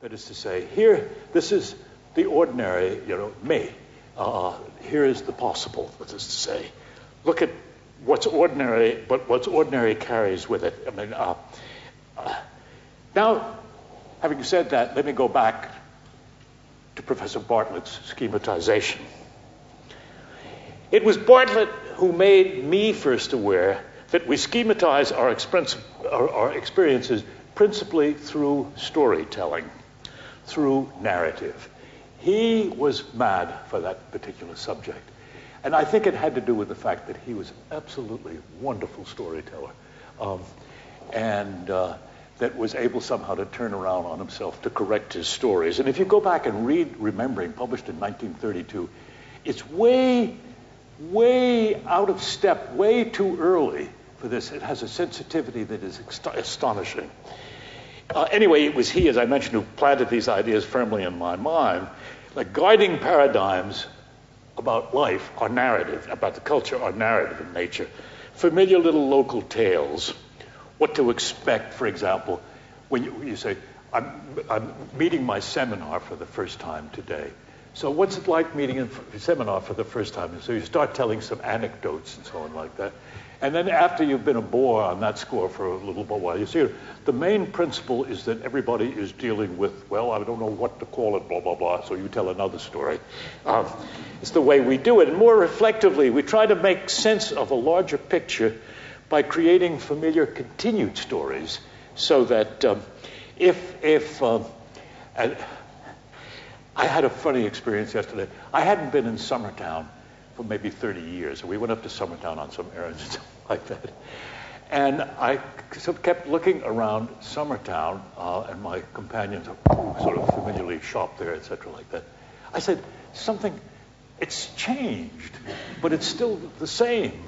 That is to say, here, this is the ordinary, me. Here is the possible, that is to say. Look at what's ordinary, but what's ordinary carries with it. I mean, now, having said that, let me go back to Professor Bartlett's schematization. It was Bartlett who made me first aware that we schematize our experiences principally through storytelling, through narrative. He was mad for that particular subject. And I think it had to do with the fact that he was an absolutely wonderful storyteller, and that was able somehow to turn around on himself to correct his stories. And if you go back and read Remembering, published in 1932, it's way out of step, way too early for this. It has a sensitivity that is astonishing. Anyway, it was he, as I mentioned, who planted these ideas firmly in my mind. Like guiding paradigms about life are narrative, about the culture are narrative in nature. Familiar little local tales. What to expect, for example, when you say, I'm meeting my seminar for the first time today. So what's it like meeting a seminar for the first time? And so you start telling some anecdotes and so on like that. And then after you've been a bore on that score for a little while, you see the main principle is that everybody is dealing with, well, I don't know what to call it, blah, blah, blah, so you tell another story. It's the way we do it. And more reflectively, we try to make sense of a larger picture by creating familiar continued stories, so that I had a funny experience yesterday. I hadn't been in Summertown for maybe 30 years. We went up to Summertown on some errands and stuff like that. And I sort of kept looking around Summertown, and my companions sort of familiarly shopped there, etc. like that. I said, it's changed, but it's still the same.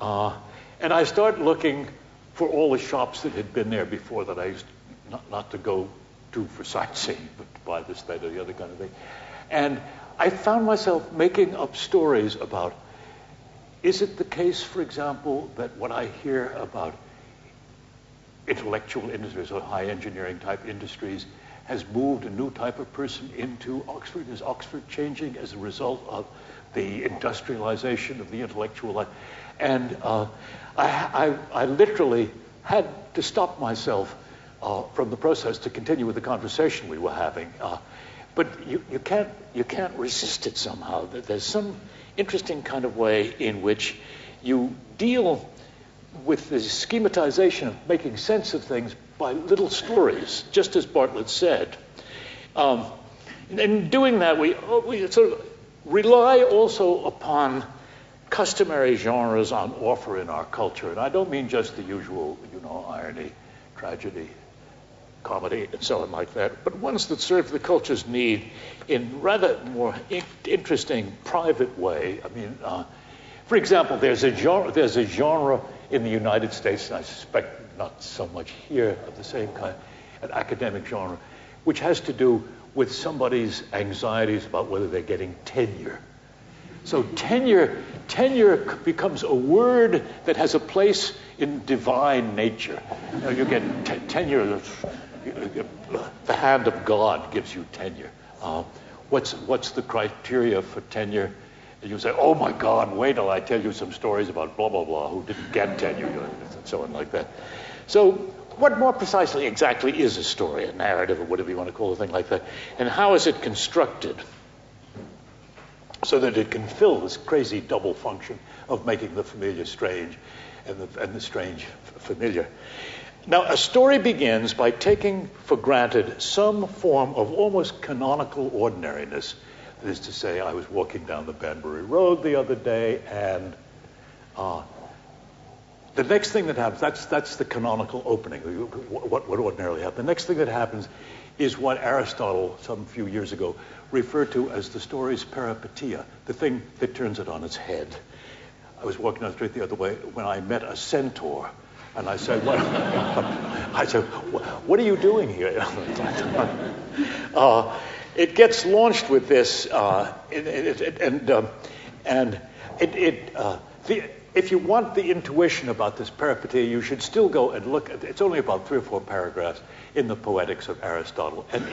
And I started looking for all the shops that had been there before that I used not to go to for sightseeing, but to buy this, that, or the other kind of thing. And I found myself making up stories about, is it the case, for example, that what I hear about intellectual industries or high engineering type industries has moved a new type of person into Oxford? Is Oxford changing as a result of the industrialization of the intellectual life? And I literally had to stop myself from the process to continue with the conversation we were having. But you can't resist it somehow. There's some interesting kind of way in which you deal with the schematization of making sense of things by little stories, just as Bartlett said. And in doing that, we sort of rely also upon customary genres on offer in our culture. And I don't mean just the usual, irony, tragedy, comedy, and so on like that, but ones that serve the culture's need in rather more interesting, private way. I mean, for example, there's a genre in the United States, and I suspect not so much here, of the same kind, an academic genre, which has to do with somebody's anxieties about whether they're getting tenure. So tenure becomes a word that has a place in divine nature. You get tenure. The hand of God gives you tenure. What's the criteria for tenure? And you say, oh my God, wait till I tell you some stories about blah, blah, blah, who didn't get tenure, and so on like that. So what more precisely exactly is a story, a narrative, or whatever you want to call a thing like that? And how is it constructed so that it can fill this crazy double function of making the familiar strange and the strange familiar? Now, a story begins by taking for granted some form of almost canonical ordinariness. That is to say, I was walking down the Banbury Road the other day, and the next thing that happens, that's the canonical opening, what would ordinarily happen. The next thing that happens is what Aristotle, some few years ago, referred to as the story's peripeteia, the thing that turns it on its head. I was walking down the street the other way when I met a centaur. And I said, what are you doing here? It gets launched with this, if you want the intuition about this peripeteia, you should still go and look at, it's only about 3 or 4 paragraphs. in the Poetics of Aristotle. And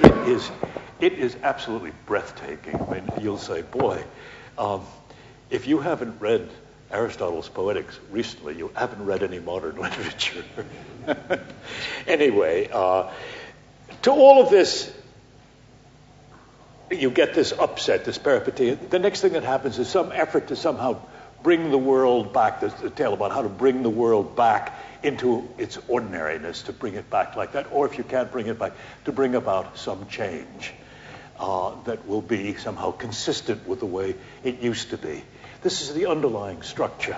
it is absolutely breathtaking. I mean, you'll say, boy, if you haven't read Aristotle's Poetics recently, you haven't read any modern literature. Anyway, to all of this, you get this upset, this peripeteia. The next thing that happens is some effort to somehow bring the world back. There's a tale about how to bring the world back into its ordinariness, to bring it back like that, or if you can't bring it back, to bring about some change that will be somehow consistent with the way it used to be. This is the underlying structure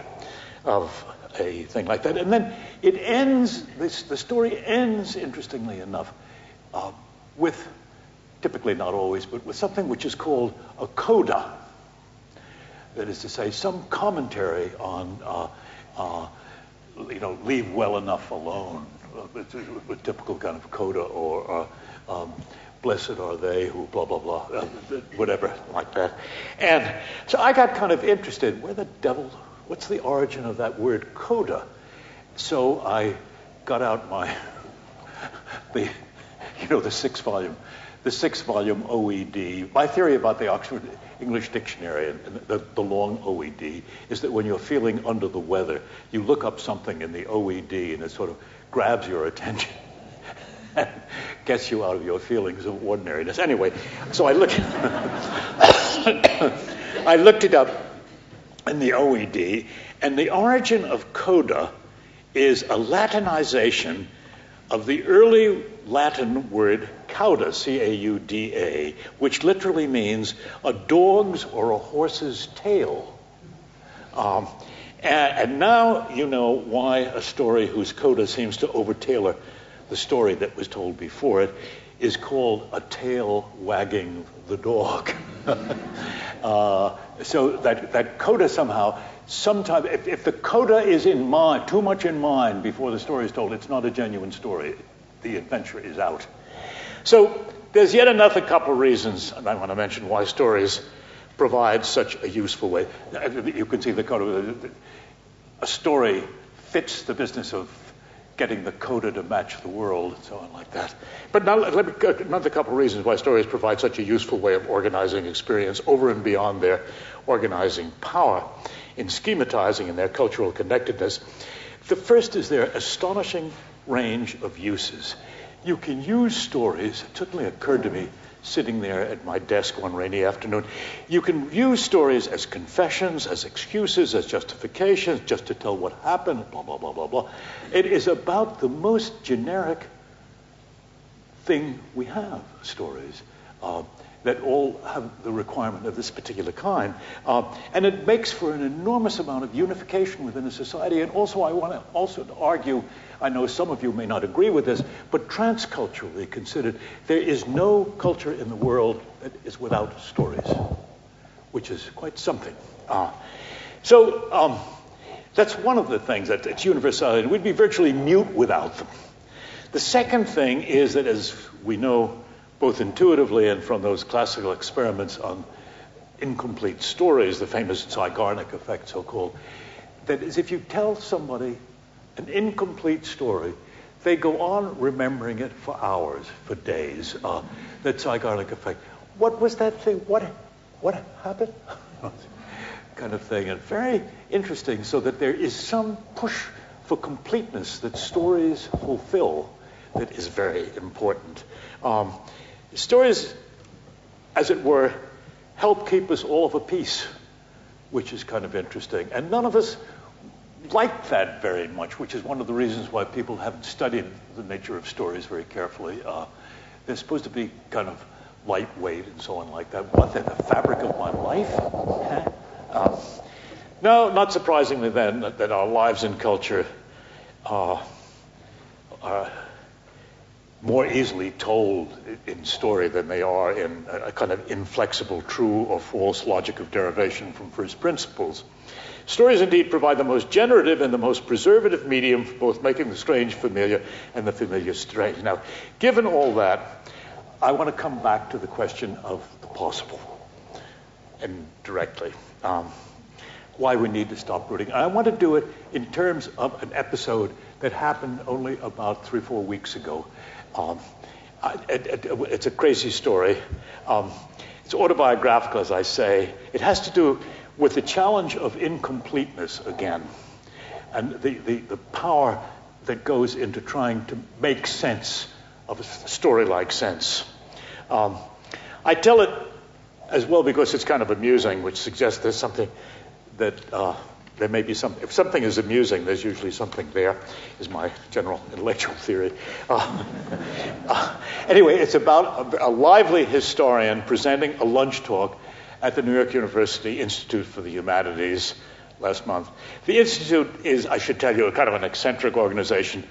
of a thing like that. And then it ends, the story ends, interestingly enough, with, typically not always, but with something which is called a coda. That is to say, some commentary on, leave well enough alone, with typical kind of coda, or blessed are they who blah, blah, blah, whatever like that. And so I got kind of interested, where the devil, what's the origin of that word coda? So I got out the sixth volume OED. My theory about the Oxford English Dictionary and the long OED is that when you're feeling under the weather, you look up something in the OED and it sort of grabs your attention and gets you out of your feelings of ordinariness. Anyway, so I looked it up in the OED, and the origin of coda is a Latinization of the early Latin word cauda, C-A-U-D-A, which literally means a dog's or a horse's tail. And now you know why a story whose coda seems to over-tailor the story that was told before it is called a tail wagging the dog. So that coda somehow, sometimes, if the coda is in mind, too much in mind before the story is told, it's not a genuine story. The adventure is out. So there's yet another couple reasons, and I want to mention why stories provide such a useful way. You can see the coda. A story fits the business of getting the coda to match the world and so on like that. But now let me go to another couple of reasons why stories provide such a useful way of organizing experience over and beyond their organizing power in schematizing and their cultural connectedness. The first is their astonishing range of uses. You can use stories, it suddenly occurred to me sitting there at my desk one rainy afternoon, you can use stories as confessions, as excuses, as justifications, just to tell what happened, blah, blah, blah, blah, blah. It is about the most generic thing we have, stories, that all have the requirement of this particular kind. And it makes for an enormous amount of unification within a society. And also, I want to also argue, I know some of you may not agree with this, but transculturally considered, there is no culture in the world that is without stories, which is quite something. So that's one of the things, that it's universality. We'd be virtually mute without them. The second thing is that, as we know, both intuitively and from those classical experiments on incomplete stories, the famous Zeigarnik effect, so-called, that is, if you tell somebody an incomplete story, they go on remembering it for hours, for days. That Zeigarnik effect. What was that thing? What happened? Kind of thing. And very interesting, so that there is some push for completeness that stories fulfill that is very important. Stories, as it were, help keep us all of a piece, which is kind of interesting. And none of us like that very much, which is one of the reasons why people haven't studied the nature of stories very carefully. They're supposed to be kind of lightweight and so on like that. What, they're the fabric of my life? No, not surprisingly then, that our lives in culture are more easily told in story than they are in a kind of inflexible true or false logic of derivation from first principles. Stories indeed provide the most generative and the most preservative medium for both making the strange familiar and the familiar strange. Now, given all that, I want to come back to the question of the possible, and directly. Why we need to stop brooding. I want to do it in terms of an episode that happened only about 3-4 weeks ago. It's a crazy story. It's autobiographical, as I say. It has to do with the challenge of incompleteness again, and the power that goes into trying to make sense of a story-like sense. I tell it as well because it's kind of amusing, which suggests there's something that there may be something. If something is amusing, there's usually something there, is my general intellectual theory. Anyway, it's about a lively historian presenting a lunch talk at the New York University Institute for the Humanities last month. The Institute is, I should tell you, a kind of an eccentric organization.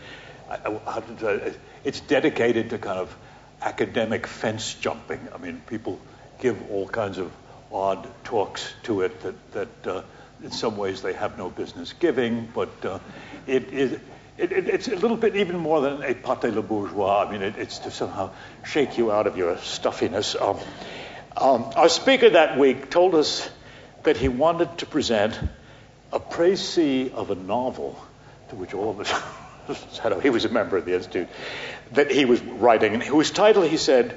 It's dedicated to kind of academic fence jumping. I mean, people give all kinds of odd talks to it that in some ways they have no business giving, but it's a little bit even more than a pâté le bourgeois. I mean, it's to somehow shake you out of your stuffiness. Our speaker that week told us that he wanted to present a précis of a novel, to which all of us said, he was a member of the Institute, that he was writing, and whose title, he said,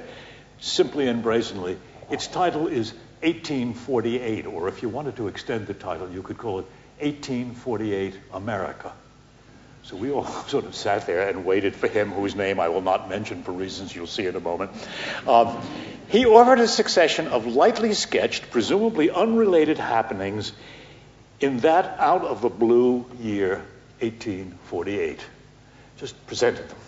simply and brazenly, its title is 1848, or if you wanted to extend the title, you could call it 1848 America. So we all sort of sat there and waited for him, whose name I will not mention for reasons you'll see in a moment. He offered a succession of lightly sketched, presumably unrelated happenings in that out-of-the-blue year, 1848. Just presented them.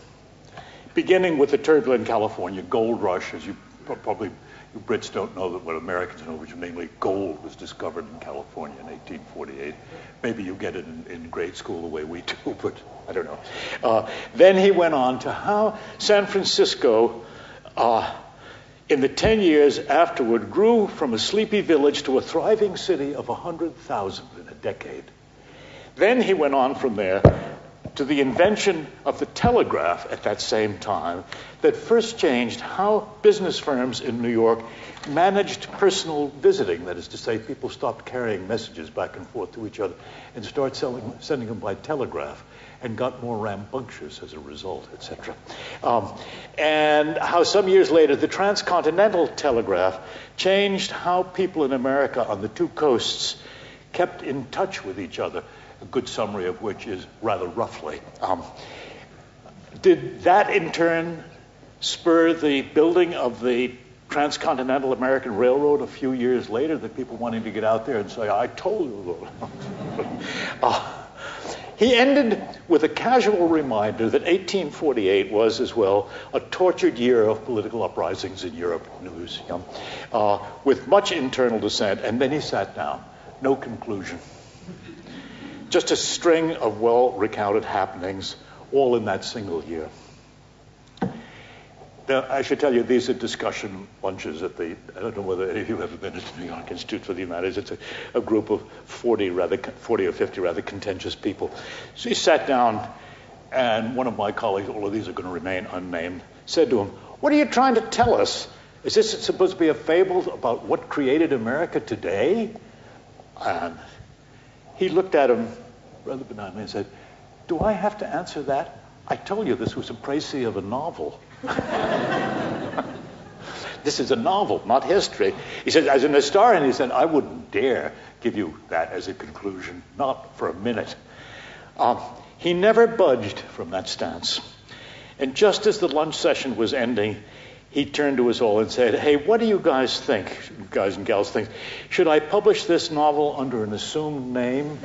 Beginning with the turbulent California gold rush, as you probably, you Brits don't know that what Americans know, which namely gold was discovered in California in 1848. Maybe you get it in grade school the way we do, but I don't know. Then he went on to how San Francisco, in the 10 years afterward, grew from a sleepy village to a thriving city of 100,000 in a decade. Then he went on from there to the invention of the telegraph at that same time that first changed how business firms in New York managed personal visiting. That is to say, people stopped carrying messages back and forth to each other and started sending them by telegraph and got more rambunctious as a result, etc. And how some years later the transcontinental telegraph changed how people in America on the two coasts kept in touch with each other, a good summary of which is rather roughly. Did that in turn spur the building of the Transcontinental American Railroad a few years later, that people wanting to get out there and say, I told you. He ended with a casual reminder that 1848 was, as well, a tortured year of political uprisings in Europe news, with much internal dissent, and then he sat down. No conclusion. Just a string of well-recounted happenings, all in that single year. Now, I should tell you, these are discussion lunches at the, I don't know whether any of you have ever been at the New York Institute for the Humanities. It's a group of 40 or 50 rather contentious people. So he sat down, and one of my colleagues, all of these are going to remain unnamed, said to him, "What are you trying to tell us? Is this supposed to be a fable about what created America today?" And he looked at him rather benignly and said, "Do I have to answer that? I told you this was a précis of a novel." This is a novel, not history. He said, as an historian, he said, I wouldn't dare give you that as a conclusion, not for a minute. He never budged from that stance. And just as the lunch session was ending, he turned to us all and said, "Hey, what do you guys think, guys and gals think? Should I publish this novel under an assumed name?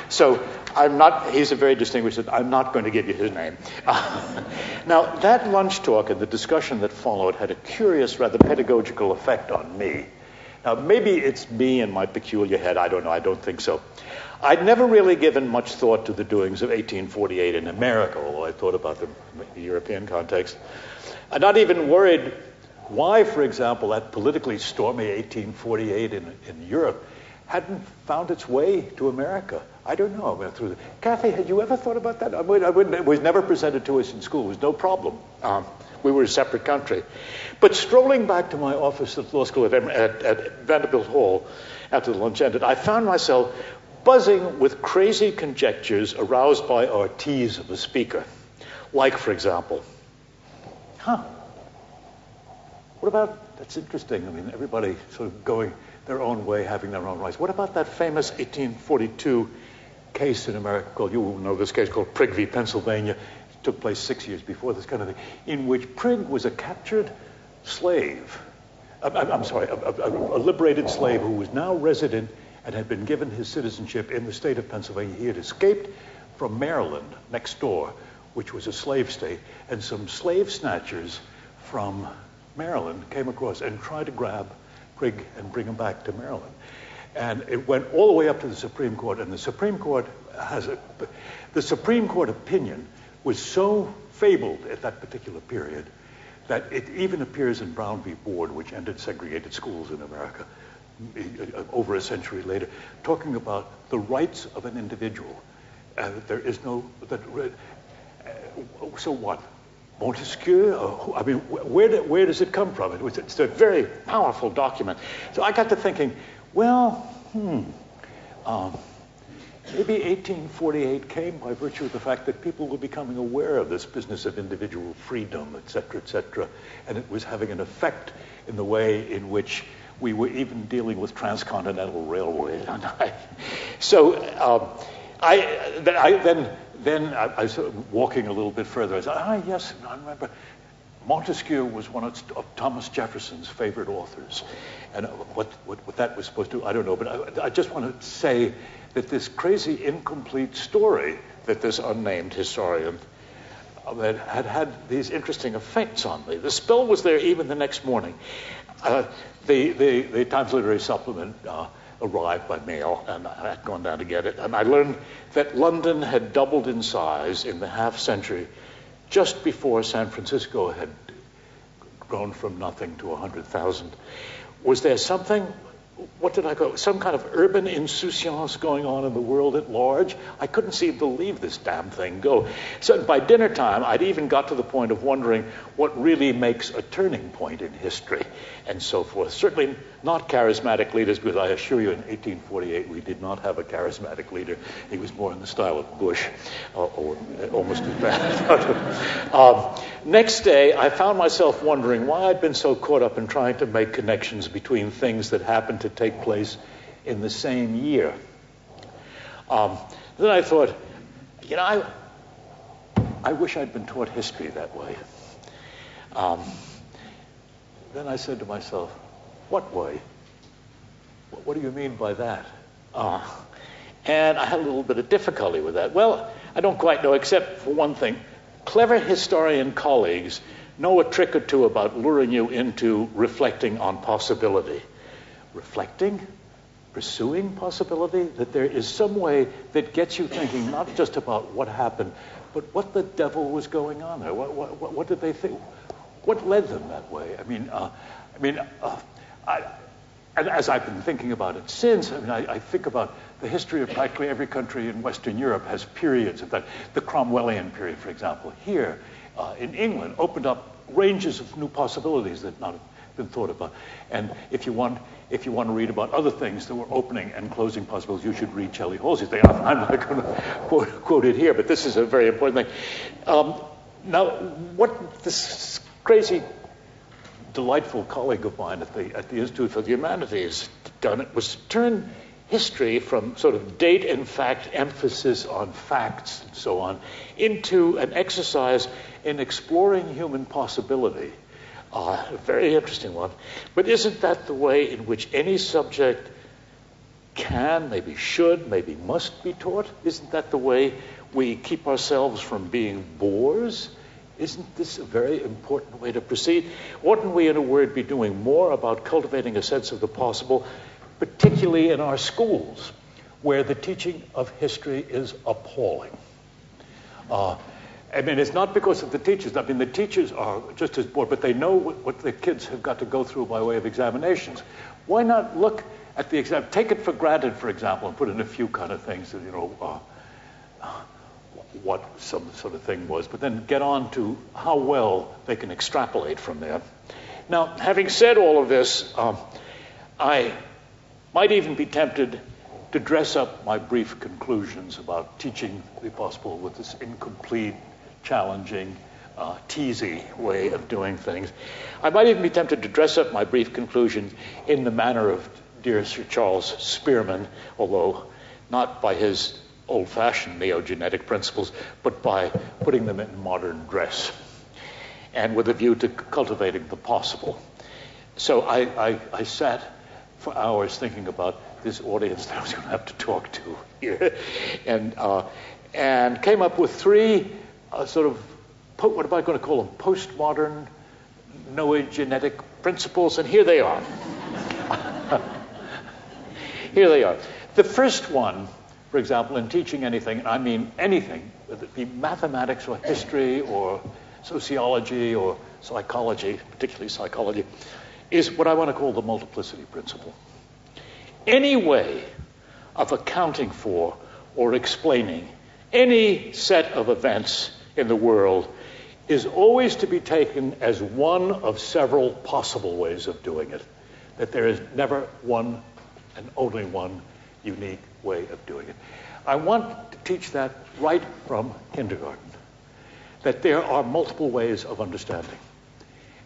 So I'm not, he's a very distinguished, I'm not going to give you his name." Now, that lunch talk and the discussion that followed had a curious, rather pedagogical effect on me. Now, maybe it's me and my peculiar head, I don't know, I don't think so. I'd never really given much thought to the doings of 1848 in America, although I thought about them in the European context. I'm not even worried why, for example, that politically stormy 1848 in Europe hadn't found its way to America. I don't know. Kathy, had you ever thought about that? It was never presented to us in school. It was no problem. We were a separate country. But strolling back to my office at law school at Vanderbilt Hall after the lunch ended, I found myself buzzing with crazy conjectures aroused by our tease of the speaker. Like, for example, what about, that's interesting, I mean, everybody sort of going their own way, having their own rights. What about that famous 1842 case in America called, you will know this case, called Prigg v. Pennsylvania? It took place 6 years before this kind of thing, in which Prigg was a captured slave. I'm sorry, a liberated slave who was now resident and had been given his citizenship in the state of Pennsylvania. He had escaped from Maryland next door, which was a slave state, and some slave snatchers from Maryland came across and tried to grab Prigg and bring him back to Maryland. And it went all the way up to the Supreme Court, and the Supreme Court the Supreme Court opinion was so fabled at that particular period that it even appears in Brown v. Board, which ended segregated schools in America over a century later, talking about the rights of an individual. There is no, so what? Montesquieu? I mean, where does it come from? It's a very powerful document. So I got to thinking, well, maybe 1848 came by virtue of the fact that people were becoming aware of this business of individual freedom, et cetera, and it was having an effect in the way in which we were even dealing with transcontinental railway. So then I was walking a little bit further. I said, yes, I remember. Montesquieu was one of Thomas Jefferson's favorite authors. And what that was supposed to, I don't know, but I just want to say that this crazy incomplete story that this unnamed historian that had these interesting effects on me. The spell was there even the next morning. The Times Literary Supplement arrived by mail, and I had gone down to get it. And I learned that London had doubled in size in the half century just before San Francisco had grown from nothing to 100,000. Was there something, some kind of urban insouciance going on in the world at large? I couldn't seem to leave this damn thing go. So by dinner time, I'd even got to the point of wondering what really makes a turning point in history and so forth. Certainly not charismatic leaders, because I assure you in 1848 we did not have a charismatic leader. He was more in the style of Bush, or almost as bad. Next day, I found myself wondering why I'd been so caught up in trying to make connections between things that happened to take place in the same year. Then I thought, I wish I'd been taught history that way. Then I said to myself, what way? What do you mean by that? And I had a little bit of difficulty with that. Well, I don't quite know, except for one thing. Clever historian colleagues know a trick or two about luring you into reflecting on possibility. Reflecting? Pursuing possibility? That there is some way that gets you thinking not just about what happened, but what the devil was going on there. What did they think? What led them that way? And as I've been thinking about it since, I think about the history of practically every country in Western Europe has periods of that. The Cromwellian period, for example, here in England opened up ranges of new possibilities that had not been thought about. And if you want to read about other things that were opening and closing possibilities, you should read Shelley Halsey's thing. I'm not going to quote it here, but this is a very important thing. Now, what this crazy, delightful colleague of mine at the Institute for the Humanities done it was to turn history from sort of date and fact, emphasis on facts and so on, into an exercise in exploring human possibility. A very interesting one. But isn't that the way in which any subject can, maybe should, maybe must be taught? Isn't that the way we keep ourselves from being bores? Isn't this a very important way to proceed? Oughtn't we, in a word, be doing more about cultivating a sense of the possible, particularly in our schools, where the teaching of history is appalling? It's not because of the teachers. The teachers are just as bored, but they know what the kids have got to go through by way of examinations. Why not look at the exam, take it for granted, for example, and put in a few kind of things that, what some sort of thing was, but then get on to how well they can extrapolate from there. Now, having said all of this, I might even be tempted to dress up my brief conclusions about teaching the possible with this incomplete, challenging, teasy way of doing things. I might even be tempted to dress up my brief conclusions in the manner of dear Sir Charles Spearman, although not by his old-fashioned neogenetic principles, but by putting them in modern dress, and with a view to cultivating the possible. So I sat for hours thinking about this audience that I was going to have to talk to here, and came up with three sort of, what am I going to call them, postmodern noegenetic principles, and here they are. Here they are. The first one, for example, in teaching anything, and I mean anything, whether it be mathematics or history or sociology or psychology, particularly psychology, is what I want to call the multiplicity principle. Any way of accounting for or explaining any set of events in the world is always to be taken as one of several possible ways of doing it, that there is never one and only one unique way of doing it. I want to teach that right from kindergarten, that there are multiple ways of understanding.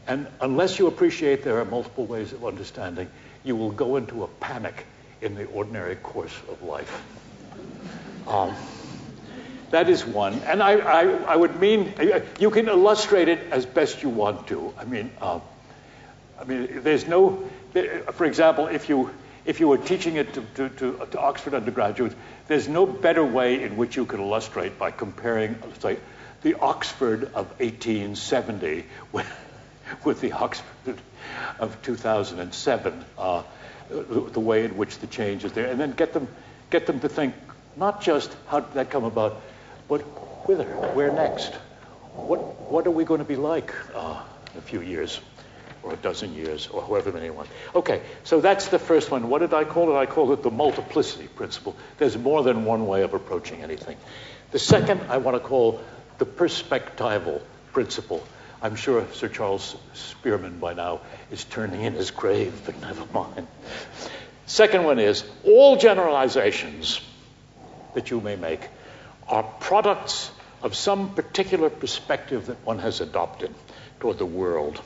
And unless you appreciate there are multiple ways of understanding, you will go into a panic in the ordinary course of life. That is one. And I would mean, you can illustrate it as best you want to. I mean, there's no, for example, if you were teaching it to Oxford undergraduates, there's no better way in which you could illustrate by comparing, say, the Oxford of 1870 with the Oxford of 2007, the way in which the change is there, and then get them to think not just how did that come about, but whither, where next? What are we going to be like in a few years, or a dozen years, or however many want? Okay, so that's the first one. What did I call it? I called it the multiplicity principle. There's more than one way of approaching anything. The second I want to call the perspectival principle. I'm sure Sir Charles Spearman by now is turning in his grave, but never mind. Second one is, all generalizations that you may make are products of some particular perspective that one has adopted toward the world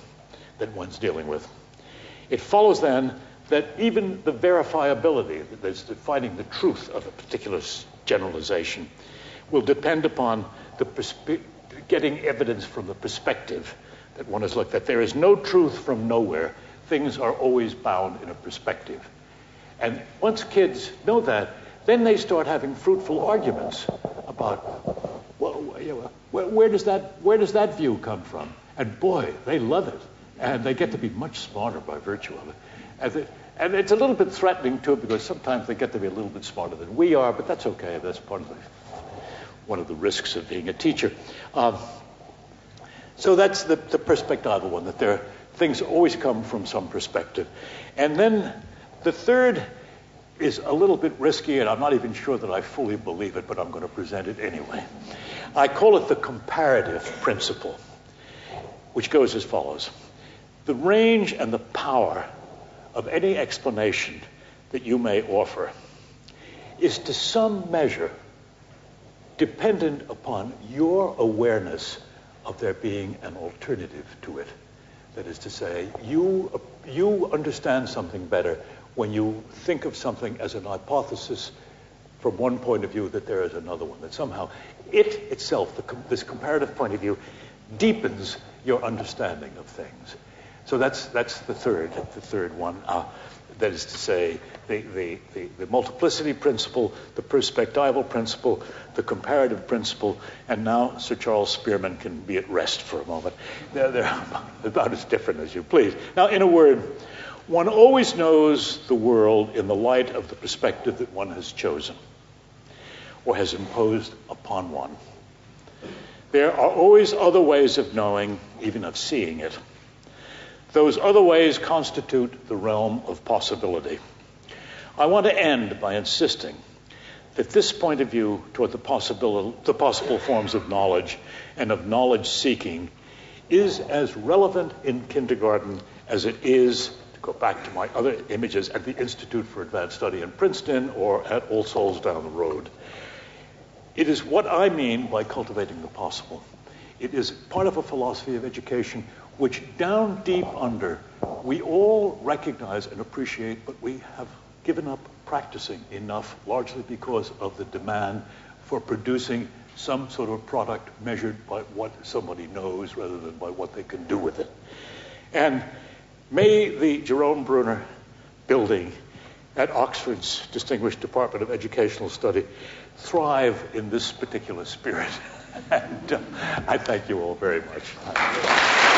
that one's dealing with. It follows then that even the verifiability, that is finding the truth of a particular generalization, will depend upon getting evidence from the perspective that one has looked at. There is no truth from nowhere. Things are always bound in a perspective. And once kids know that, then they start having fruitful arguments about, well, where does that view come from? And boy, they love it. And they get to be much smarter by virtue of it. And it's a little bit threatening too, because sometimes they get to be a little bit smarter than we are, but that's okay. That's part of one of the risks of being a teacher. So that's the perspectival one, that things always come from some perspective. And then the third is a little bit risky, and I'm not even sure that I fully believe it, but I'm going to present it anyway. I call it the comparative principle, which goes as follows. The range and the power of any explanation that you may offer is to some measure dependent upon your awareness of there being an alternative to it. That is to say, you understand something better when you think of something as an hypothesis from one point of view, that there is another one, that somehow it itself, this comparative point of view, deepens your understanding of things. So that's the third one. That is to say, the multiplicity principle, the perspectival principle, the comparative principle, and now Sir Charles Spearman can be at rest for a moment. They're about as different as you please. Now, in a word, one always knows the world in the light of the perspective that one has chosen or has imposed upon one. There are always other ways of knowing, even of seeing it. Those other ways constitute the realm of possibility. I want to end by insisting that this point of view toward the possible forms of knowledge and of knowledge seeking is as relevant in kindergarten as it is to go back to my other images, at the Institute for Advanced Study in Princeton or at All Souls down the road. It is what I mean by cultivating the possible. It is part of a philosophy of education which down deep under we all recognize and appreciate, but we have given up practicing enough, largely because of the demand for producing some sort of product measured by what somebody knows rather than by what they can do with it. And may the Jerome Bruner building at Oxford's Distinguished Department of Educational Study thrive in this particular spirit. And I thank you all very much.